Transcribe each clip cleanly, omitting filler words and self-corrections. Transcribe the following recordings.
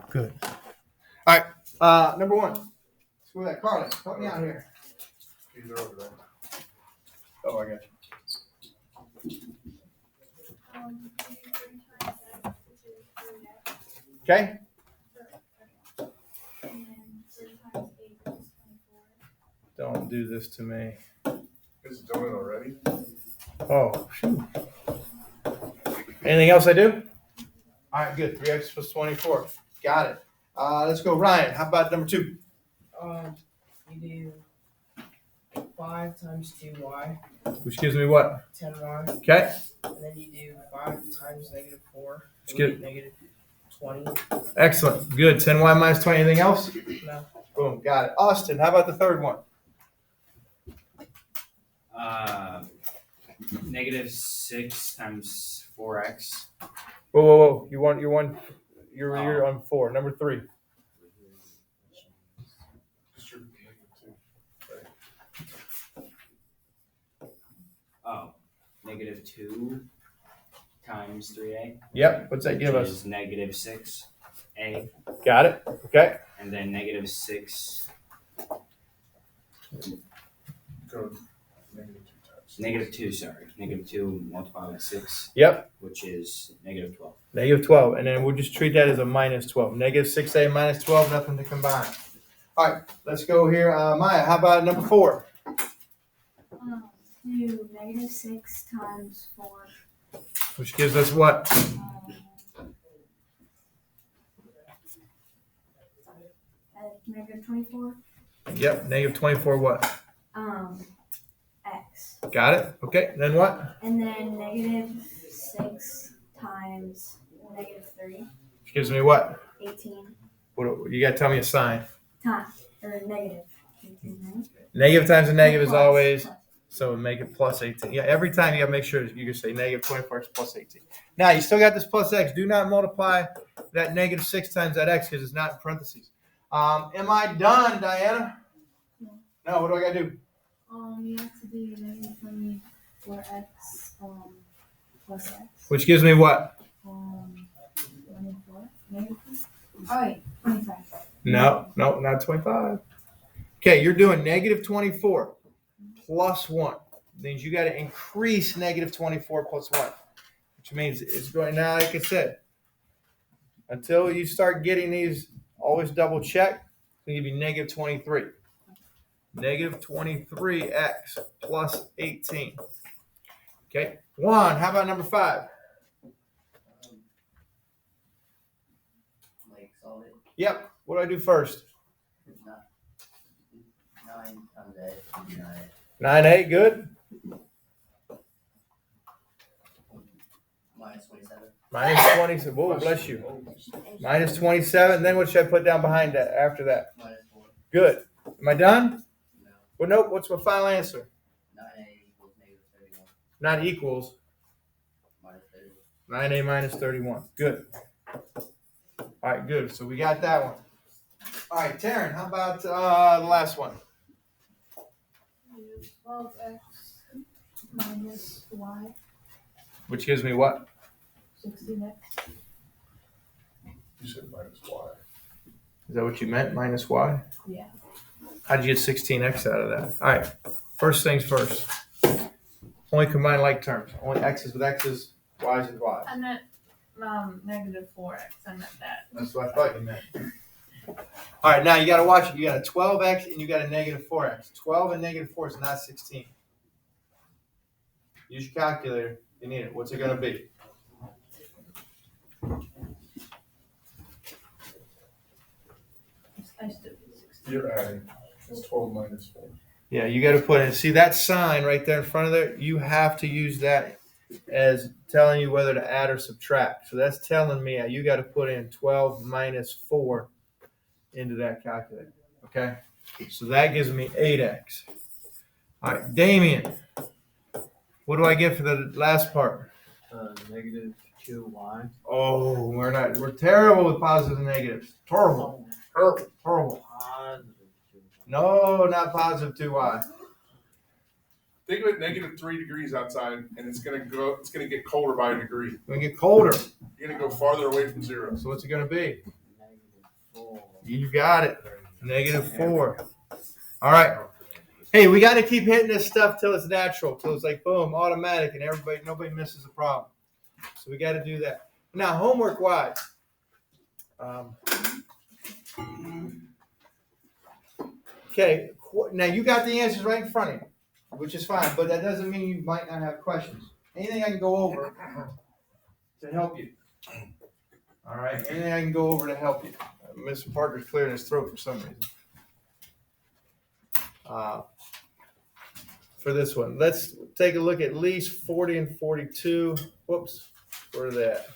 Good. All right. Number one. Let's go with that. Carly, help me out here. These are over there. Oh, I got you. Okay. Don't do this to me. Is it doing it already? Oh, shoot. Anything else I do? All right, good. 3x plus 24. Got it. Let's go, Ryan. How about number two? You do 5 times 2y, Which gives me what? 10y. Okay. And then you do 5 times negative 4, Let's get negative 20. excellent. Good. 10y minus 20. Anything else? No. Boom. Got it. Austin, how about the third one? Negative 6 times 4x. Whoa. You're on 4. Number 3. Oh, negative 2 times 3a. Yep. What's that give which us? is negative 6a. Got it. Okay. And then negative 6. Go negative 2 times. Negative 2, sorry. Negative 2 multiplied by 6. Yep. Which is negative 12. Negative 12. And then we'll just treat that as a minus 12. Negative 6a minus 12, nothing to combine. All right, let's go here. Maya, how about number 4? Do negative 6 times 4. Which gives us what? Negative 24. Yep, negative 24 what? X. Got it. Okay, then what? And then negative 6 times negative 3. Which gives me what? 18. What you got to tell me a sign. Or negative 18, right? Negative times a negative is Plus. always, so make it plus 18. Yeah, every time you got to make sure you can say negative 24 x plus 18. Now, you still got this plus x. Do not multiply that negative 6 times that x because it's not in parentheses. Am I done, Diana? No, what do I got to do? You have to do negative 24x plus x. Which gives me what? 24. Negative 4? Oh, wait, 25. No, not 25. Okay, you're doing negative 24 plus 1. Means you got to increase negative 24 plus 1. Which means it's going, now, like I said, until you start getting these, always double check. It's going to give you negative 23. Negative 23x plus 18. Okay, 1. How about number 5? Like solid. Yep. What do I do first? 9 times 8. 9a, good. Minus 27. Minus 27. Whoa, bless you. Minus 27. Then what should I put down behind that after that? Minus 4. Good. Am I done? No. Well, nope. What's my final answer? 9a equals negative 31. Not equals Minus 31. 9a minus 31. Good. All right, good. So we got that one. All right, Taryn, how about the last one? 12x minus y. Which gives me what? 16x. You said minus y. Is that what you meant? Minus y? Yeah. How'd you get 16x out of that? All right. First things first. Only combine like terms. Only x's with x's, y's with y's. I meant negative 4x. I meant that. That's what I thought you meant. All right, now you got to watch it. You got a 12x and you got a negative 4x. 12 and negative 4 is not 16. Use your calculator. You need it. What's it going to be? I still do 16. You're adding. It's 12 minus 4. Yeah, you got to put in. See that sign right there in front of there? You have to use that as telling you whether to add or subtract. So that's telling me you got to put in 12 minus 4 into that calculator. Okay? So that gives me 8x. All right, Damien, what do I get for the last part? Negative 2y. Oh, we're terrible with positives and negatives. Terrible. Positive 2y. No, not positive 2y. Think of it negative 3 degrees outside, and it's gonna get colder by a degree. It's going to get colder. You're gonna go farther away from 0. So what's it going to be? Negative You got it. -4. All right. Hey, we got to keep hitting this stuff till it's natural, till it's like boom, automatic, and nobody misses a problem. So we got to do that. Now, homework wise. Okay. Now you got the answers right in front of you, which is fine, but that doesn't mean you might not have questions. Anything I can go over to help you. All right. Anything I can go over to help you. Mr. Parker's clearing his throat for some reason. For this one, let's take a look at least 40 and 42. Whoops, where are they at?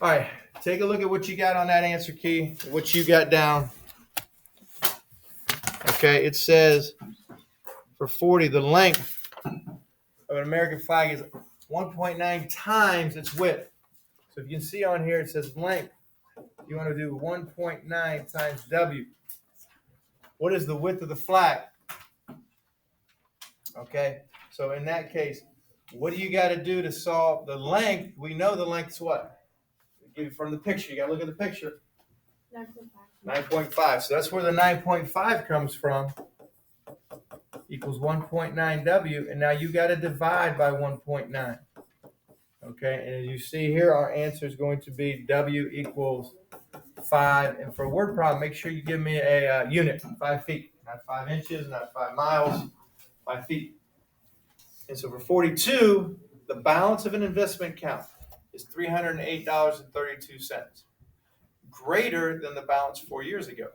All right, take a look at what you got on that answer key, what you got down. Okay, it says for 40, the length of an American flag is 1.9 times its width. So if you can see on here, it says length. You want to do 1.9 times W. What is the width of the flag? Okay, so in that case, what do you got to do to solve the length? We know the length's what? Give it from the picture. You got to look at the picture. 9.5. So that's where the 9.5 comes from. Equals 1.9 W. And now you got to divide by 1.9. Okay, and as you see here, our answer is going to be W equals 5. And for a word problem, make sure you give me a unit, 5 feet. Not 5 inches, not 5 miles, 5 feet. And so for 42, the balance of an investment account is $308.32, greater than the balance 4 years ago.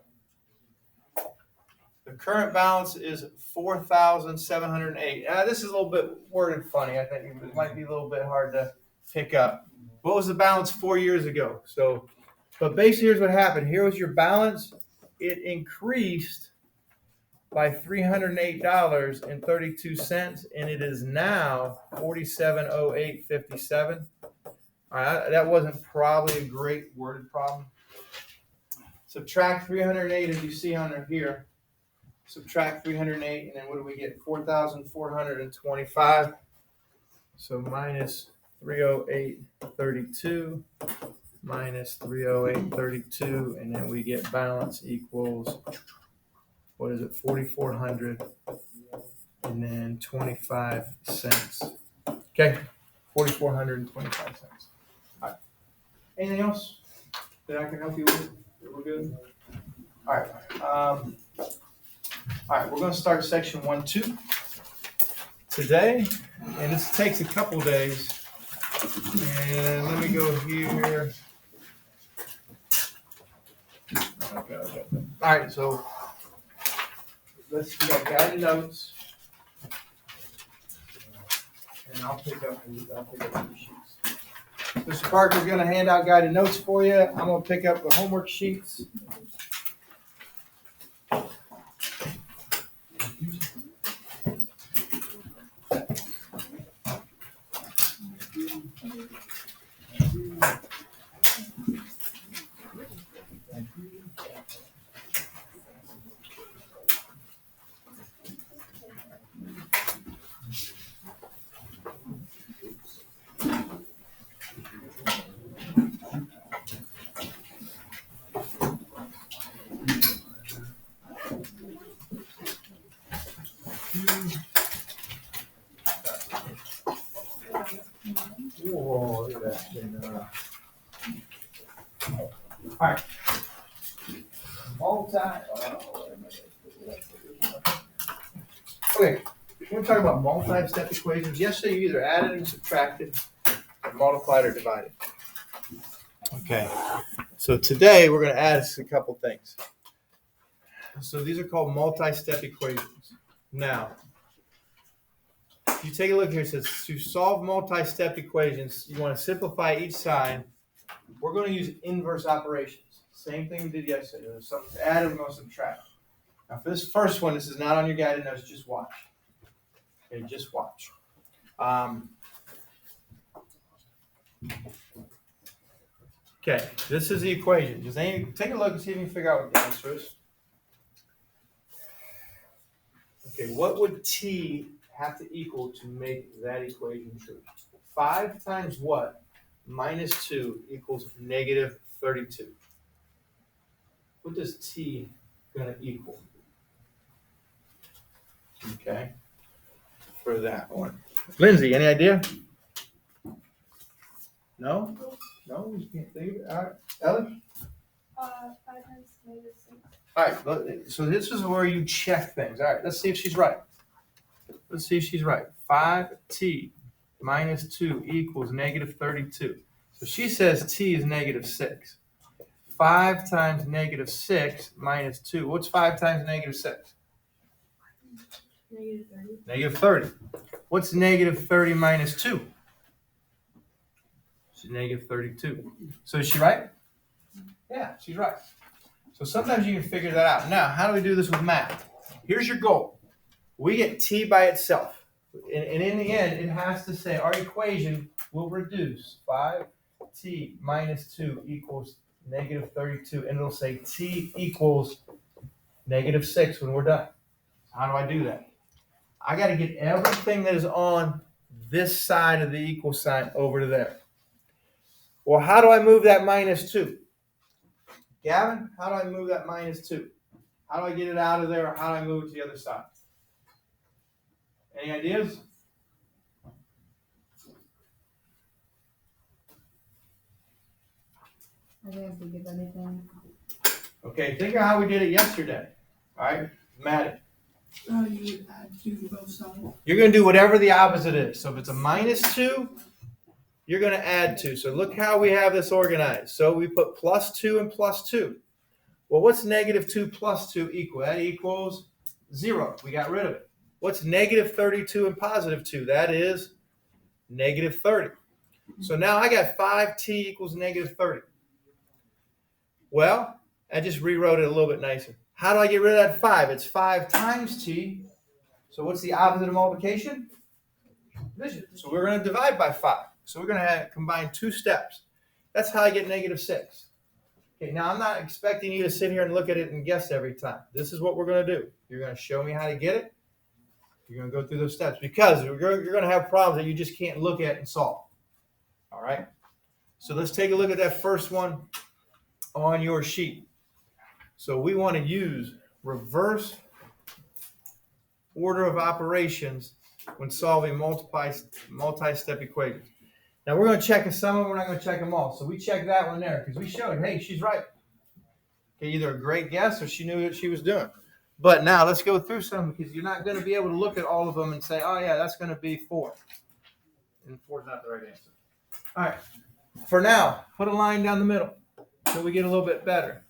The current balance is $4,708. This is a little bit worded funny. I think it might be a little bit hard to pick up. What was the balance 4 years ago? But basically, here's what happened. Here was your balance. It increased by $308.32, and it is now $47.0857. All right, that wasn't probably a great worded problem. Subtract 308 as you see on here. Subtract 308, and then what do we get? 4,425. So minus 308.32 minus 308.32, and then we get balance equals, what is it, 4,400 and then 25 cents. Okay, 4,425 cents. All right. Anything else that I can help you with? We're good? All right. All right, we're going to start section 1-2 today, and this takes a couple days. And let me go here. Okay. All right, so we got guided notes, and I'll pick up the sheets. Mr. Parker's going to hand out guided notes for you. I'm going to pick up the homework sheets. Whoa, look at that thing. All right. Okay, we're going to talk about multi-step equations. Yesterday, you either added and subtracted, or multiplied or divided. Okay, so today we're going to add a couple things. So these are called multi-step equations. Now, if you take a look here, it says to solve multi-step equations, you want to simplify each side. We're going to use inverse operations. Same thing we did yesterday. There's something to add and we're going to subtract. Now for this first one, this is not on your guided notes, just watch. Okay, just watch. Okay, this is the equation. Just take a look and see if you can figure out what the answer is. Okay, what would T have to equal to make that equation true? 5 times what minus 2 equals negative 32. What does t gonna equal? Okay, for that one. Lindsay, any idea? No? No, you can't think of it. All right, Ellie? 5 times -6. All right, so this is where you check things. All right, let's see if she's right. Let's see if she's right. 5t minus 2 equals negative 32. So she says t is negative 6. 5 times negative 6 minus 2. What's 5 times negative 6? Negative 30. Negative 30. What's negative 30 minus 2? She's negative 32. So is she right? Yeah, she's right. So sometimes you can figure that out. Now, how do we do this with math? Here's your goal. We get t by itself. And in the end, it has to say our equation will reduce 5t minus 2 equals negative 32. And it'll say t equals negative 6 when we're done. How do I do that? I got to get everything that is on this side of the equal sign over to there. Well, how do I move that minus 2? Gavin, how do I move that minus 2? How do I get it out of there, or how do I move it to the other side? Any ideas? I think I have to give everything. Okay, think of how we did it yesterday. All right, Maddie. You add 2 to both sides. You're going to do whatever the opposite is. So if it's a minus 2, you're going to add 2. So look how we have this organized. So we put plus 2 and plus 2. Well, what's negative 2 plus 2 equal? That equals 0. We got rid of it. What's negative 32 and positive 2? That is negative 30. So now I got 5t equals negative 30. Well, I just rewrote it a little bit nicer. How do I get rid of that 5? It's 5 times t. So what's the opposite of multiplication? Division. So we're going to divide by 5. So we're going to combine 2 steps. That's how I get negative 6. Okay, now I'm not expecting you to sit here and look at it and guess every time. This is what we're going to do. You're going to show me how to get it. You're going to go through those steps because you're going to have problems that you just can't look at and solve. All right? So let's take a look at that first one on your sheet. So we want to use reverse order of operations when solving multi-step equations. Now we're going to check some of them, we're not going to check them all. So we check that one there because we showed, hey, she's right. Okay, either a great guess or she knew what she was doing. But now let's go through some because you're not going to be able to look at all of them and say, oh yeah, that's going to be 4. And 4 is not the right answer. All right, for now, put a line down the middle so we get a little bit better.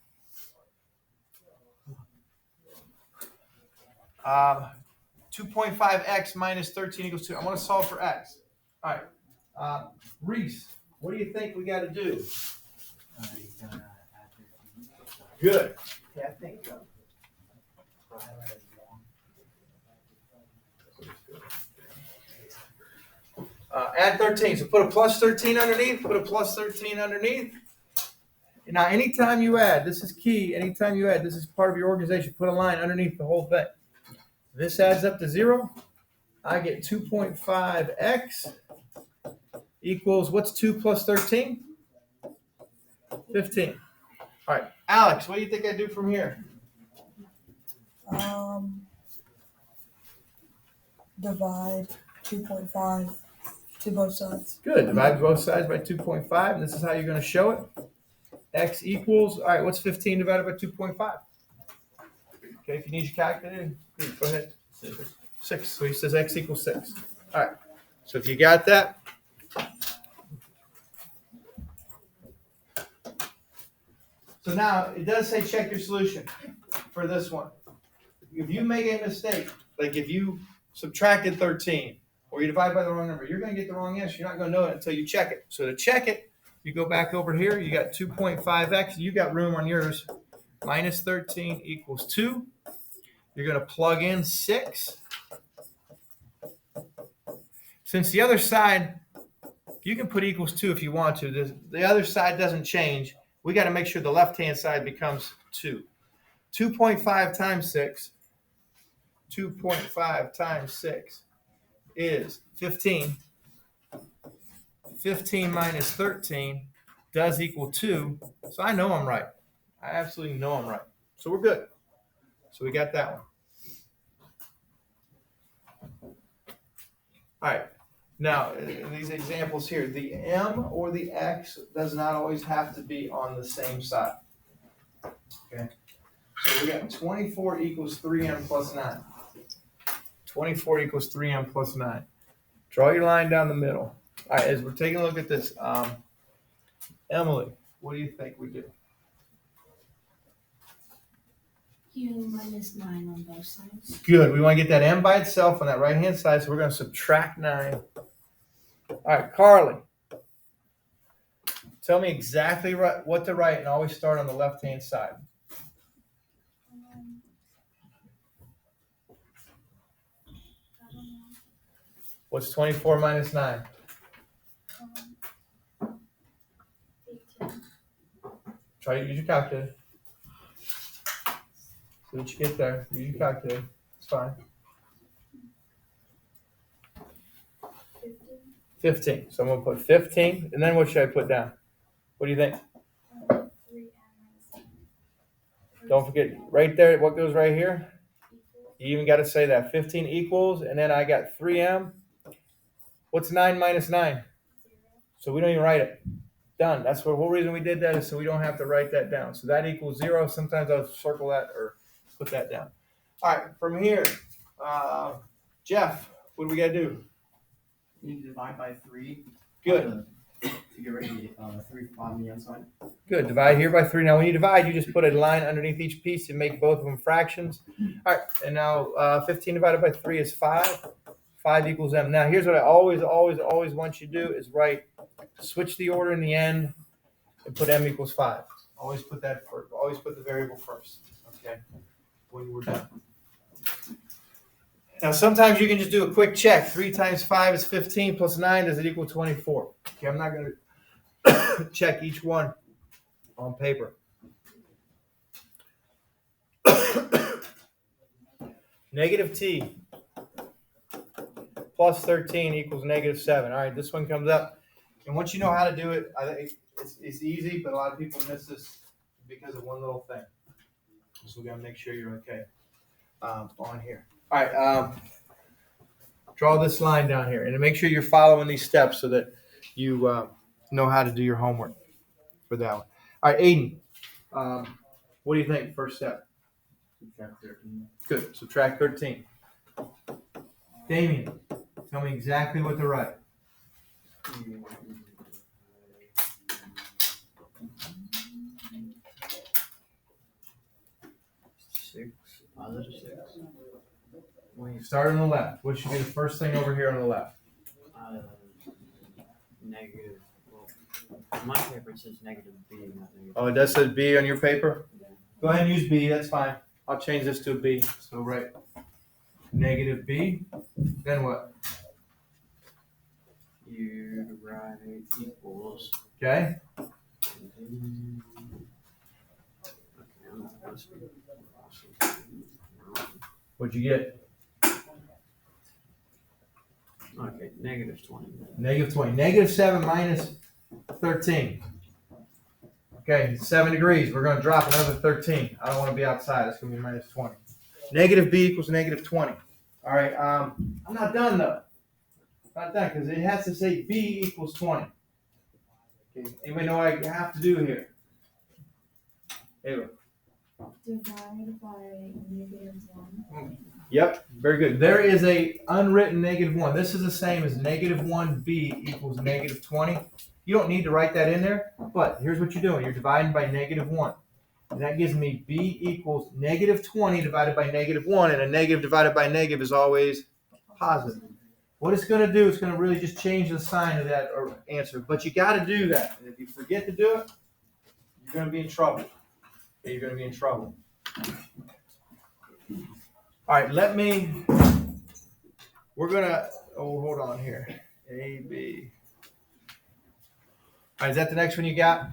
2.5x minus 13 equals 2. I want to solve for x. All right. Reese, what do you think we got to do? Good. Yeah, I think so. Add 13. So put a plus 13 underneath. Put a plus 13 underneath. Now, anytime you add, this is key. Anytime you add, this is part of your organization. Put a line underneath the whole thing. This adds up to 0. I get 2.5x equals, what's 2 plus 13? 15. All right, Alex, what do you think I do from here? Divide 2.5 to both sides. Good. Divide both sides by 2.5, and this is how you're going to show it. X equals, all right, what's 15 divided by 2.5? Okay, if you need your calculator, go ahead. 6. So he says x equals 6. All right. So if you got that, so now it does say check your solution for this one. If you make a mistake, like if you subtracted 13 or you divide by the wrong number, you're going to get the wrong answer. You're not going to know it until you check it. So to check it, you go back over here. You got 2.5x. You got room on yours. Minus 13 equals 2. You're going to plug in 6. Since the other side, you can put equals 2 if you want to. The other side doesn't change. We got to make sure the left-hand side becomes 2. 2.5 times 6. 2.5 times 6 is 15. 15 minus 13 does equal 2. So I know I'm right. I absolutely know I'm right. So we're good. So we got that one. All right. Now, in these examples here, the m or the x does not always have to be on the same side. Okay. So we got 24 equals 3m plus 9. 24 equals 3m plus 9. Draw your line down the middle. All right, as we're taking a look at this, Emily, what do you think we do? U minus 9 on both sides. Good. We want to get that m by itself on that right-hand side, so we're going to subtract 9. All right, Carly. Tell me exactly what to write, and always start on the left-hand side. I don't know. What's 24 minus 9? 18. Try to use your calculator. See what you get there. Use your calculator. It's fine. 15. 15. So I'm going to put 15, and then what should I put down? What do you think? 3m minus 7. Don't forget, right there, what goes right here? Equals You even got to say that. 15 equals, and then I got 3m. What's 9 minus 9? 0. So we don't even write it. Done. That's the whole reason we did that, is so we don't have to write that down. So that equals 0. Sometimes I'll circle that or put that down. All right, from here, Jeff, what do we got to do? You need to divide by 3. Good. To get rid of the 3 on the outside. Good. Divide here by 3. Now, when you divide, you just put a line underneath each piece and make both of them fractions. All right, and now 15 divided by 3 is 5. 5 equals m. Now, here's what I always want you to do is switch the order in the end and put m equals 5. Always put that first. Always put the variable first. Okay, when we're done. Now, sometimes you can just do a quick check. 3 times 5 is 15 plus 9. Does it equal 24? Okay, I'm not going to check each one on paper. Negative t plus 13 equals negative 7. All right, this one comes up. And once you know how to do it, I think it's easy, but a lot of people miss this because of one little thing. So we got to make sure you're okay on here. All right, draw this line down here. And make sure you're following these steps so that you know how to do your homework for that one. All right, Aiden, what do you think? First step. Subtract 13. Good. Subtract 13. Damien, tell me exactly what to write. Positive 6. When you start on the left, what should be the first thing over here on the left? Negative. Well, on my paper it says negative b, not negative. Oh, it does say B on your paper? Yeah. Go ahead and use B. That's fine. I'll change this to a B. So write negative B. Then what? You write equals. Okay. What'd you get? Okay, negative 20. Negative 20. Negative 7 minus 13. Okay, 7 degrees. We're going to drop another 13. I don't want to be outside. It's going to be minus 20. Negative B equals negative 20. All right, I'm not done, though. Not done, because it has to say B equals 20. Okay, anybody know what I have to do here? Ava. Divide by negative 1. Yep, very good. There is a unwritten negative 1. This is the same as negative 1b equals negative 20. You don't need to write that in there, but here's what you're doing. You're dividing by negative 1. And that gives me b equals negative 20 divided by negative 1, and a negative divided by negative is always positive. What it's going to do, it's going to really just change the sign of that answer, but you got to do that. And if you forget to do it, you're going to be in trouble. You're going to be in trouble. All right, we're going to, hold on here. A, B. All right, is that the next one you got?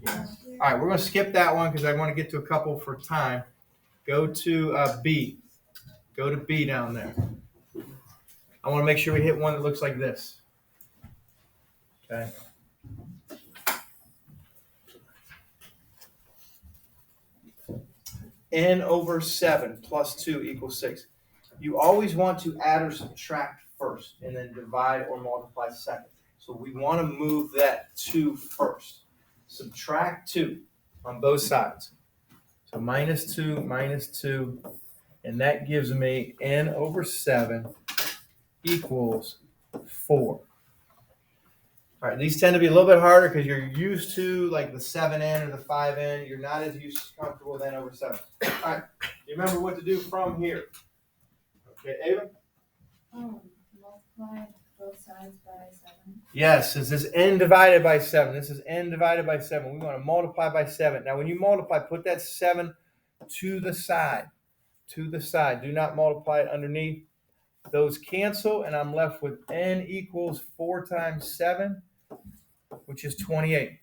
Yes. All right, we're going to skip that one because I want to get to a couple for time. Go to B. Go to B down there. I want to make sure we hit one that looks like this. Okay. n over 7 plus 2 equals 6. You always want to add or subtract first and then divide or multiply second. So we want to move that 2 first. Subtract 2 on both sides. So minus 2, and that gives me n over 7 equals 4. All right, these tend to be a little bit harder because you're used to like the 7n or the 5n. You're not as comfortable with n over 7. All right, you remember what to do from here. Okay, Ava? Multiply both sides by 7. Yes, this is n divided by 7. This is n divided by 7. We want to multiply by 7. Now, when you multiply, put that 7 to the side. To the side. Do not multiply it underneath. Those cancel, and I'm left with n equals 4 times 7, which is 28.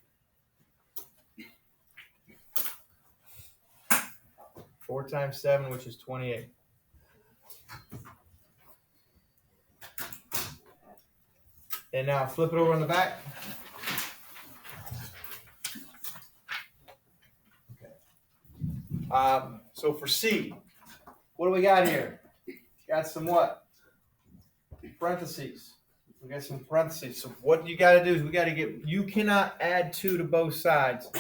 4 times 7, which is 28. And now flip it over on the back. Okay. So for C, what do we got here? Got some what? Parentheses. We got some parentheses. So what you got to do is you cannot add 2 to both sides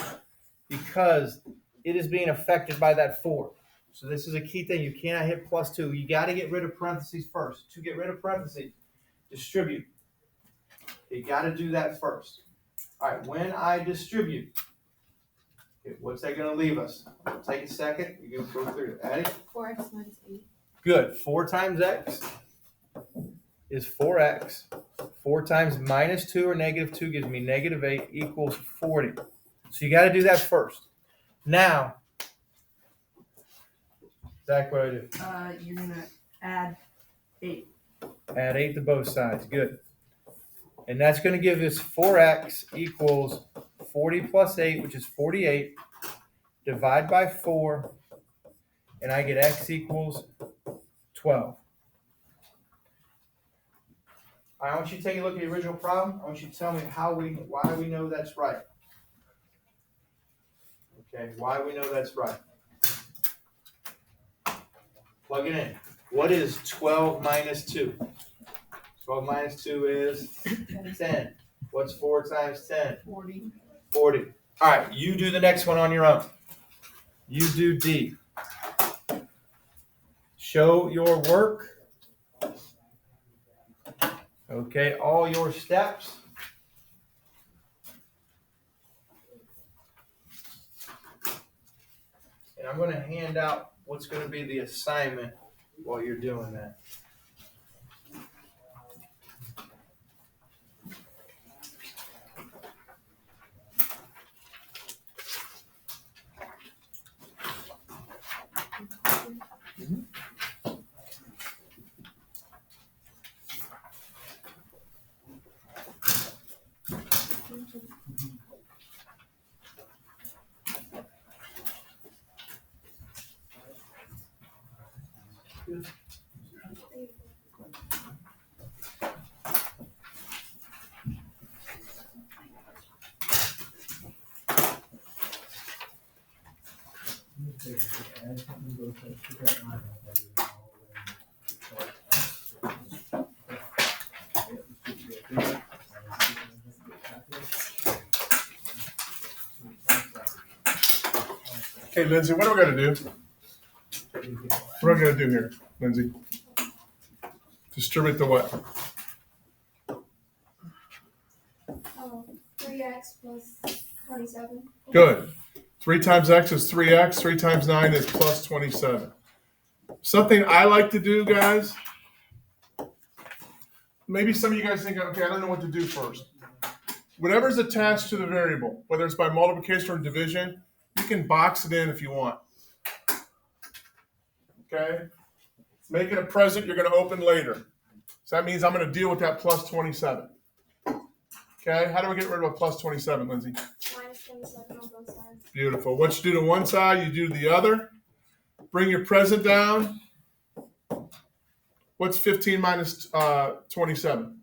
because it is being affected by that 4. So this is a key thing. You cannot hit plus 2. You got to get rid of parentheses first. To get rid of parentheses, distribute. You got to do that first. All right, when I distribute, okay, what's that going to leave us? Take a second. You can go through it. Addie? 4x minus 8. Good. 4 times x is 4x. 4 times minus 2 or negative 2 gives me negative 8 equals 40. So you got to do that first. Now, Zach, what do I do? You're gonna add 8. Add 8 to both sides. Good. And that's going to give us 4x equals 40 plus 8, which is 48. Divide by 4, and I get x equals 12. I want you to take a look at the original problem. I want you to tell me why we know that's right. Okay, why we know that's right. Plug it in. What is 12 minus 2? 12 minus 2 is 10. What's 4 times 10? 40. 40. All right, you do the next one on your own. You do D. Show your work. Okay, all your steps. And I'm going to hand out what's going to be the assignment while you're doing that. Okay, Lindsay, what are we gonna do? What are we gonna do here, Lindsay? Distribute the what? 3x plus 27. Good. 3 times x is 3x. 3 times 9 is plus 27. Something I like to do, guys. Maybe some of you guys think, okay, I don't know what to do first. Whatever's attached to the variable, whether it's by multiplication or division, you can box it in if you want. Okay? Make it a present you're going to open later. So that means I'm going to deal with that plus 27. Okay? How do we get rid of a plus 27, Lindsay? Minus 27 on both sides. Beautiful. What you do to one side, you do to the other. Bring your present down. What's 15 minus 27?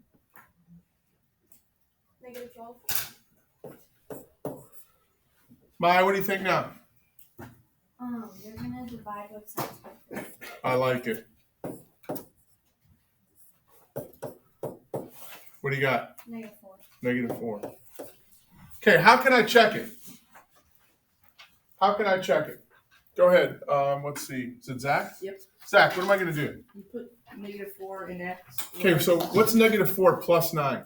Negative 12. Maya, what do you think now? You're gonna divide both sides by 4. I like it. What do you got? -4. -4. Okay, how can I check it? How can I check it? Go ahead. Let's see. Is it Zach? Yep. Zach, what am I going to do? You put -4 in X. Okay, so what's -4 plus 9?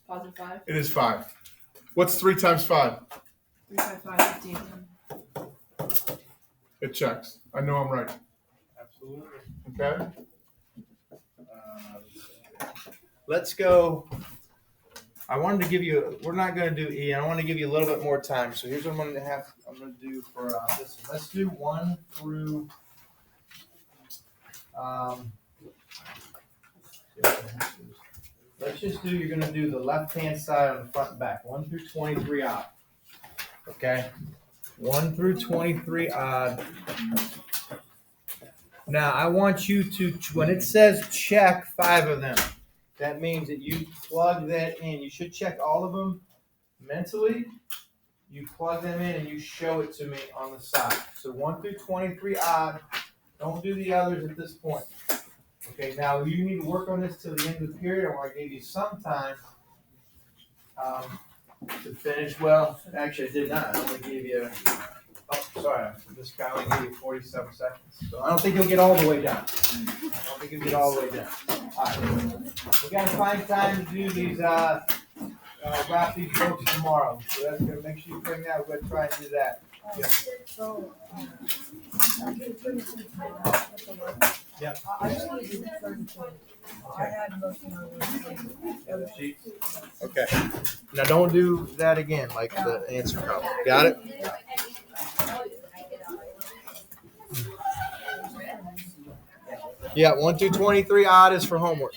Positive 5. It is 5. What's 3 times 5? 3 times 5, 15. It checks. I know I'm right. Absolutely. Okay? Let's go. I wanted to give you. We're not going to do E. I want to give you a little bit more time. So here's what I'm going to do for this one. Let's do 1 through. Let's just do. You're going to do the left-hand side on the front and back. 1 through 23 odd. Okay. 1 through 23 odd. Now I want you to. When it says check 5 of them. That means that you plug that in. You should check all of them mentally. You plug them in and you show it to me on the side. So 1 through 23 odd. Don't do the others at this point. Okay, now you need to work on this till the end of the period. I want to give you some time to finish. Well, actually, I did not. I only gave you. Oh, sorry. This guy only gave you 47 seconds. So I don't think you'll get all the way down. I don't think you'll get all the way down. All right. We got to find time to do these, wrap these books tomorrow. So that's going to make sure you bring that. We're going to try and do that. Yeah. So, Yeah. I just want to do the 32. I had most of my work. Other sheets. Okay. Now don't do that again, like the answer problem. Got it? Yeah, 1 through 23 odd is for homework.